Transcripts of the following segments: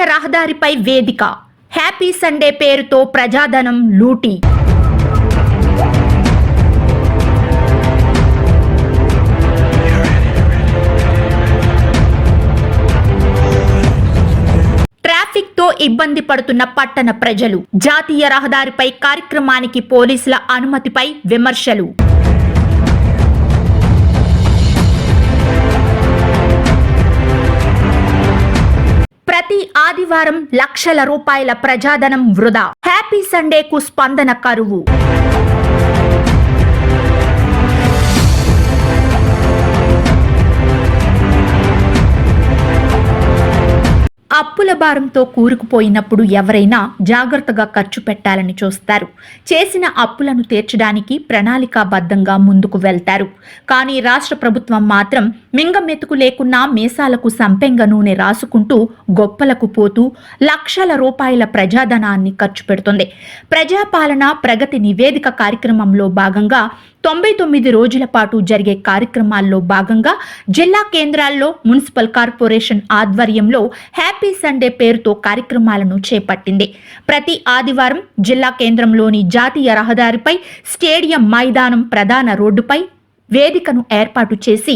జాతీయ రహదారిపై వేదిక హ్యాపీ సండే పేరుతో ప్రజాధనం లూటీ. ట్రాఫిక్ తో ఇబ్బంది పడుతున్న పట్టణ ప్రజలు. జాతీయ రహదారిపై కార్యక్రమానికి పోలీసుల అనుమతిపై విమర్శలు. ప్రతి ఆదివారం లక్షల రూపాయల ప్రజాధనం వృధా. హ్యాపీ సండేకు స్పందన కరువు. అప్పుల భారంతో కూరుకుపోయినప్పుడు ఎవరైనా జాగ్రత్తగా ఖర్చు పెట్టాలని చూస్తారు. చేసిన అప్పులను తీర్చడానికి ప్రణాళికాబద్ధంగా ముందుకు వెళ్తారు. కానీ రాష్ట్ర ప్రభుత్వం మాత్రం మింగమెతుకు లేకున్నా మీసాలకు సంపెంగ నూనె రాసుకుంటూ గొప్పలకు పోతూ లక్షల రూపాయల ప్రజాధనాన్ని ఖర్చు పెడుతుంది. ప్రజాపాలన ప్రగతి నివేదిక కార్యక్రమంలో భాగంగా 99 రోజుల పాటు జరిగే కార్యక్రమాల్లో భాగంగా జిల్లా కేంద్రాల్లో మున్సిపల్ కార్పొరేషన్ ఆధ్వర్యంలో హ్యాపీ సండే పేరుతో కార్యక్రమాలను చేపట్టింది. ప్రతి ఆదివారం జిల్లా కేంద్రంలోని జాతీయ రహదారిపై స్టేడియం మైదానం ప్రధాన రోడ్డుపై వేదికను ఏర్పాటు చేసి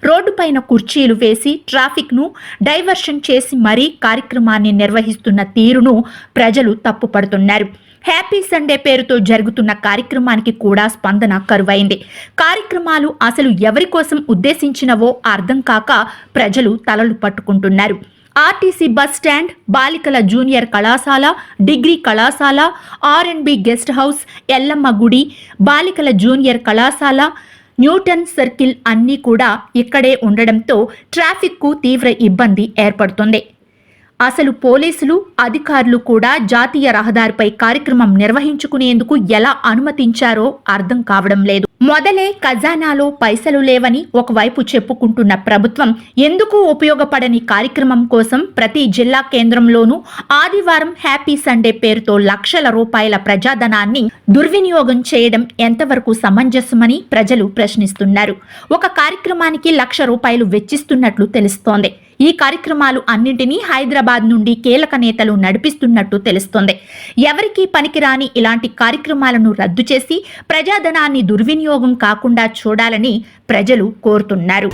రోడ్డుపైన కుర్చీలు వేసి ట్రాఫిక్ను డైవర్షన్ చేసి మరీ కార్యక్రమాన్ని నిర్వహిస్తున్న తీరును ప్రజలు తప్పుపడుతున్నారు. హ్యాపీ సండే పేరుతో జరుగుతున్న కార్యక్రమానికి కూడా స్పందన కరువైంది. కార్యక్రమాలు అసలు ఎవరి కోసం ఉద్దేశించినవో అర్థం కాక ప్రజలు తలలు పట్టుకుంటున్నారు. ఆర్టీసీ బస్ స్టాండ్, బాలికల జూనియర్ కళాశాల, డిగ్రీ కళాశాల, R&B గెస్ట్ హౌస్, ఎల్లమ్మ గుడి, బాలికల జూనియర్ కళాశాల, న్యూటన్ సర్కిల్ అన్నీ కూడా ఇక్కడే ఉండడంతో ట్రాఫిక్కు తీవ్ర ఇబ్బంది ఏర్పడుతుంది. అసలు పోలీసులు అధికారులు కూడా జాతీయ రహదారిపై కార్యక్రమం నిర్వహించుకునేందుకు ఎలా అనుమతించారో అర్థం కావడం లేదు. మొదలే ఖజానాలో పైసలు లేవని ఒకవైపు చెప్పుకుంటున్న ప్రభుత్వం ఎందుకు ఉపయోగపడని కార్యక్రమం కోసం ప్రతి జిల్లా కేంద్రంలోనూ ఆదివారం హ్యాపీ సండే పేరుతో లక్షల రూపాయల ప్రజాధనాన్ని దుర్వినియోగం చేయడం ఎంతవరకు సమంజసమని ప్రజలు ప్రశ్నిస్తున్నారు. ఒక కార్యక్రమానికి ₹1,00,000 వెచ్చిస్తున్నట్లు తెలుస్తోంది. ఈ కార్యక్రమాలు అన్నింటినీ హైదరాబాద్ నుండి కీలక నేతలు నడిపిస్తున్నట్టు తెలుస్తోంది. ఎవరికీ పనికిరాని ఇలాంటి కార్యక్రమాలను రద్దు చేసి ప్రజాధనాన్ని దుర్వినియోగం కాకుండా చూడాలని ప్రజలు కోరుతున్నారు.